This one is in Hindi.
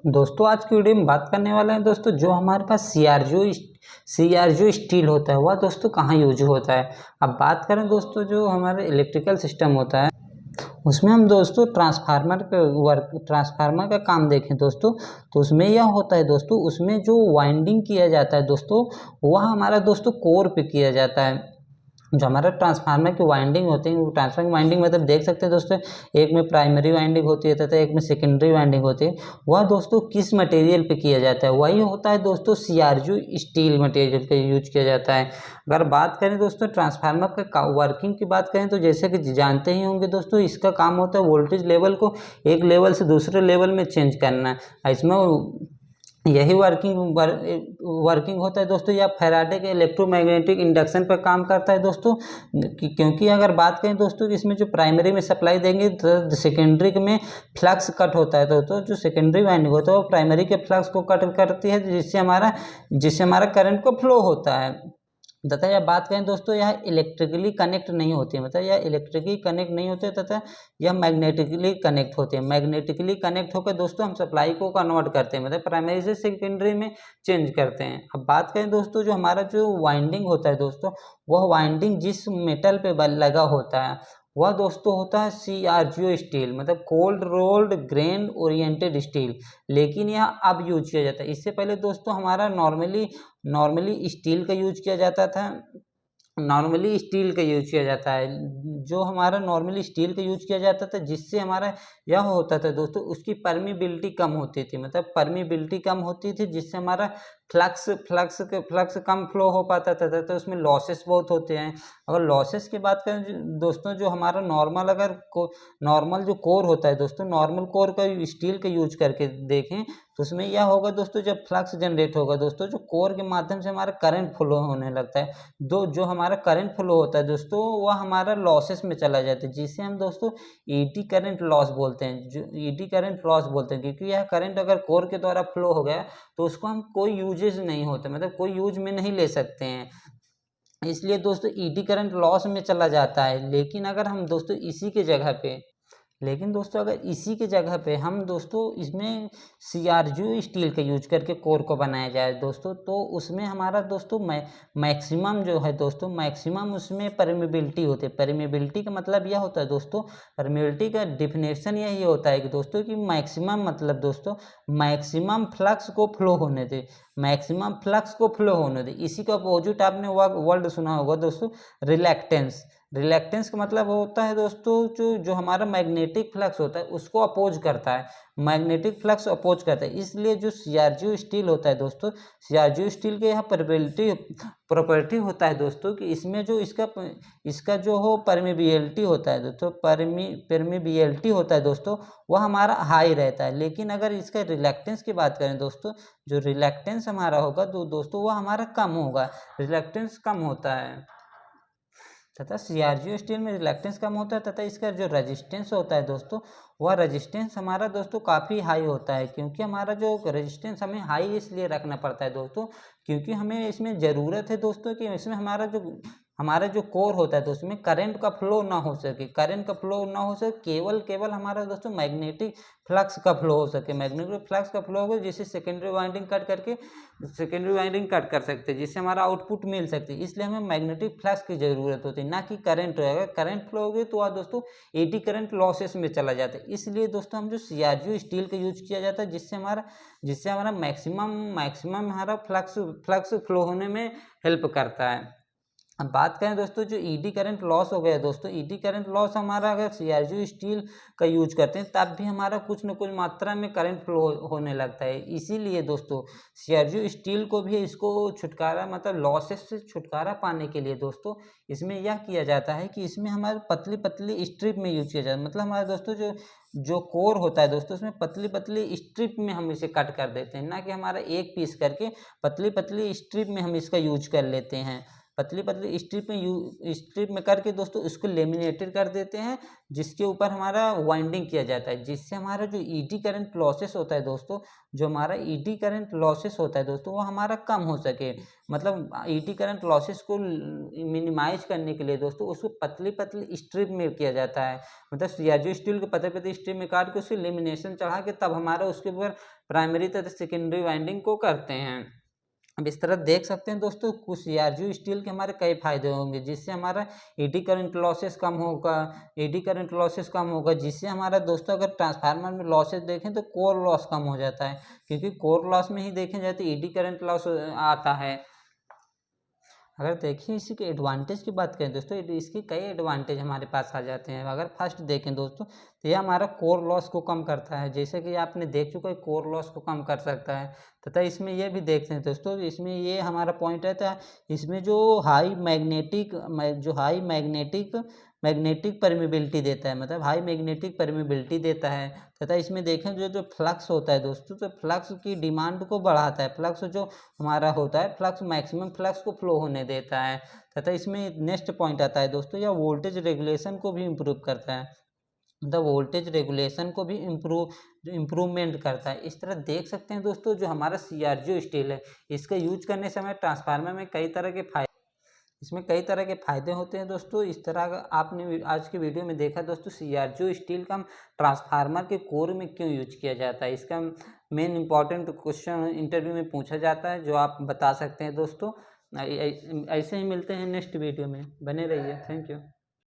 दोस्तों आज की वीडियो में बात करने वाले हैं दोस्तों, जो हमारे पास सीआरजो स्टील होता है वह दोस्तों कहाँ यूज होता है। अब बात करें दोस्तों, जो हमारे इलेक्ट्रिकल सिस्टम होता है उसमें हम दोस्तों ट्रांसफार्मर का काम देखें दोस्तों, तो उसमें यह होता है दोस्तों, उसमें जो वाइंडिंग किया जाता है दोस्तों वह हमारा दोस्तों कोर पे किया जाता है। जो हमारा ट्रांसफार्मर की वाइंडिंग होती है, वो ट्रांसफार्मर की वाइंडिंग मतलब देख सकते हैं दोस्तों, एक में प्राइमरी वाइंडिंग होती है तथा एक में सेकेंडरी वाइंडिंग होती है। वह दोस्तों किस मटेरियल पे किया जाता है, वही होता है दोस्तों सीआरजू स्टील मटेरियल का यूज किया जाता है। अगर बात करें दोस्तों ट्रांसफार्मर का वर्किंग की बात करें, तो जैसे कि जानते ही होंगे दोस्तों, इसका काम होता है वोल्टेज लेवल को एक लेवल से दूसरे लेवल में चेंज करना। इसमें यही वर्किंग होता है दोस्तों, या फैराडे के इलेक्ट्रोमैग्नेटिक इंडक्शन पर काम करता है दोस्तों। क्योंकि अगर बात करें दोस्तों कि इसमें जो प्राइमरी में सप्लाई देंगे तो सेकेंडरी में फ्लक्स कट होता है, तो जो सेकेंडरी वाइंडिंग होता है वो प्राइमरी के फ्लक्स को कट करती है, जिससे हमारा करंट को फ्लो होता है। तथा यह बात करें दोस्तों, यह इलेक्ट्रिकली कनेक्ट नहीं होती है, मतलब यह इलेक्ट्रिकली कनेक्ट नहीं होते तथा यह मैग्नेटिकली कनेक्ट होते हैं। मैग्नेटिकली कनेक्ट होकर दोस्तों हम सप्लाई को कन्वर्ट करते हैं, मतलब प्राइमरी से सेकेंडरी में चेंज करते हैं। अब बात करें दोस्तों, जो हमारा जो वाइंडिंग होता है दोस्तों, वह वाइंडिंग जिस मेटल पे लगा होता है वह दोस्तों होता है सीआरजीओ स्टील, मतलब cold rolled grain oriented steel. लेकिन यह अब यूज किया जाता है, इससे पहले दोस्तों हमारा नॉर्मली स्टील का यूज किया जाता था। नॉर्मली स्टील का यूज किया जाता है, जो हमारा नॉर्मली स्टील का यूज किया जाता था, जिससे हमारा यह होता था दोस्तों, उसकी परमीबिलिटी कम होती थी, मतलब परमीबिलिटी कम होती थी, जिससे हमारा फ्लक्स कम फ्लो हो पाता था, तो उसमें लॉसेस बहुत होते हैं। अगर लॉसेस की बात करें दोस्तों, जो हमारा नॉर्मल जो कोर होता है दोस्तों, नॉर्मल कोर का स्टील का यूज करके देखें तो उसमें यह होगा दोस्तों, जब फ्लक्स जनरेट होगा दोस्तों, जो कोर के माध्यम से हमारा करंट फ्लो होने लगता है, जो हमारा करंट फ्लो होता है दोस्तों वह हमारा लॉसेस में चला जाता है, जिसे हम दोस्तों ईडी करंट लॉस बोलते हैं। जो ईडी करंट लॉस बोलते हैं, क्योंकि यह करंट अगर कोर के द्वारा फ्लो हो गया तो उसको हम कोई यूजेस नहीं होता, मतलब कोई यूज में नहीं ले सकते हैं, इसलिए दोस्तों ईडी करंट लॉस में चला जाता है। लेकिन दोस्तों अगर इसी के जगह पे हम दोस्तों इसमें सीआरजू स्टील का यूज करके कोर को बनाया जाए दोस्तों, तो उसमें हमारा दोस्तों मैक्सिमम जो है दोस्तों, मैक्सिमम उसमें परमेबिलिटी होती है। परमेबिलिटी का मतलब यह होता है दोस्तों, परमेबिलिटी का डिफिनेशन यही होता है कि दोस्तों कि मैक्सिमम मतलब दोस्तों मैक्सिमम फ्लक्स को फ्लो होने दे, मैक्सिमम फ्लक्स को फ्लो होने दे। इसी का अपोजिट आपने वर्ड सुना होगा दोस्तों, रिलैक्टेंस का मतलब होता है दोस्तों, जो हमारा मैग्नेटिक फ्लक्स होता है उसको अपोज करता है, मैग्नेटिक फ्लक्स अपोज करता है। इसलिए जो सीआरजू स्टील होता है दोस्तों, सीआरजू स्टील के यहाँ प्रॉपर्टी होता है दोस्तों कि इसमें जो इसका जो हो परमेबिलिटी होता है दोस्तों, परमेबिलिटी होता है दोस्तों, वह हमारा हाई रहता है। लेकिन अगर इसका रिलैक्टेंस की बात करें दोस्तों, जो रिलैक्टेंस हमारा होगा तो दोस्तों वह हमारा कम होगा, रिलैक्टेंस कम होता है। तथा सीआरजीओ स्टील में रिलैक्टेंस कम होता है, तथा इसका जो रेजिस्टेंस होता है दोस्तों, वह रेजिस्टेंस हमारा दोस्तों काफ़ी हाई होता है। क्योंकि हमारा जो रेजिस्टेंस हमें हाई इसलिए रखना पड़ता है दोस्तों, क्योंकि हमें इसमें ज़रूरत है दोस्तों कि इसमें हमारा जो कोर होता है तो उसमें करंट का फ्लो ना हो सके, केवल हमारा दोस्तों मैग्नेटिक फ्लक्स का फ्लो हो सके, मैग्नेटिक फ्लक्स का फ्लो हो, जिससे सेकेंडरी वाइंडिंग कट कर सकते हैं, जिससे हमारा आउटपुट मिल सकती है। इसलिए हमें मैग्नेटिक फ्लक्स की ज़रूरत होती है, ना कि करंट रहेगा। करंट फ्लो होगी तो वह दोस्तों एडी करंट लॉसेस में चला जाता है। इसलिए दोस्तों हम जो सीआरजू स्टील का यूज किया जाता है, जिससे हमारा मैक्सिमम हमारा फ्लक्स फ्लो होने में हेल्प करता है। अब बात करें दोस्तों, जो ईडी करंट लॉस हो गया दोस्तों, ईडी करंट लॉस हमारा अगर सीआरजू स्टील का यूज करते हैं तब भी हमारा कुछ न कुछ मात्रा में करंट फ्लो होने लगता है। इसीलिए दोस्तों सीआरजू स्टील को भी इसको छुटकारा, मतलब लॉसेस से छुटकारा पाने के लिए दोस्तों इसमें यह किया जाता है कि इसमें हमारे पतली स्ट्रिप में यूज किया जाता है। मतलब हमारे दोस्तों जो कोर होता है दोस्तों, उसमें पतली स्ट्रिप में हम इसे कट कर देते हैं, ना कि हमारा एक पीस करके पतली स्ट्रिप में हम इसका यूज कर लेते हैं। पतली पतली स्ट्रिप में करके दोस्तों इसको लेमिनेटेड कर देते हैं, जिसके ऊपर हमारा वाइंडिंग किया जाता है, जिससे हमारा जो ईडी करंट लॉसेस होता है दोस्तों, जो हमारा ईडी करंट लॉसेस होता है दोस्तों, वो हमारा कम हो सके। मतलब ईडी करंट लॉसेस को मिनिमाइज करने के लिए दोस्तों उसको पतली पतली स्ट्रिप में किया जाता है, मतलब सीआरजी स्टील को पतली पतली स्ट्रिप में काट के उसकी लेमिनेशन चढ़ा के तब हमारा उसके ऊपर प्राइमरी तथा सेकेंडरी वाइंडिंग को करते हैं। अब इस तरह देख सकते हैं दोस्तों कुछ सीआरजी स्टील के हमारे कई फायदे होंगे, जिससे हमारा एडी करंट लॉसेस कम होगा, जिससे हमारा दोस्तों अगर ट्रांसफार्मर में लॉसेस देखें तो कोर लॉस कम हो जाता है, क्योंकि कोर लॉस में ही देखें जाए तो एडी करंट लॉस आता है। अगर देखिए इसी के एडवांटेज की बात करें दोस्तों, इसके कई एडवांटेज हमारे पास आ जाते हैं। अगर फर्स्ट देखें दोस्तों तो यह हमारा कोर लॉस को कम करता है, जैसे कि आपने देख चुका है कोर लॉस को कम कर सकता है। तथा इसमें यह भी देखते हैं दोस्तों, इसमें ये हमारा पॉइंट रहता है, इसमें जो हाई मैग्नेटिक परमिबिलिटी देता है, मतलब हाई मैग्नेटिक परमिबिलिटी देता है। तथा इसमें देखें जो फ्लक्स होता है दोस्तों, तो फ्लक्स की डिमांड को बढ़ाता है, फ्लक्स जो हमारा होता है फ्लक्स मैक्सिमम फ्लक्स को फ्लो होने देता है। तथा इसमें नेक्स्ट पॉइंट आता है दोस्तों, यह वोल्टेज रेगुलेशन को भी इम्प्रूव करता है, मतलब वोल्टेज रेगुलेशन को भी इम्प्रूवमेंट करता है। इस तरह देख सकते हैं दोस्तों जो हमारा सीआरजी स्टील है, इसका यूज करने से हमें ट्रांसफार्मर में कई तरह के फायदे होते हैं दोस्तों। इस तरह का आपने आज की वीडियो में देखा दोस्तों सीआरजी स्टील का ट्रांसफार्मर के कोर में क्यों यूज किया जाता है, इसका मेन इंपॉर्टेंट क्वेश्चन इंटरव्यू में पूछा जाता है, जो आप बता सकते हैं दोस्तों। ऐसे ही मिलते हैं नेक्स्ट वीडियो में, बने रहिए। Thank you.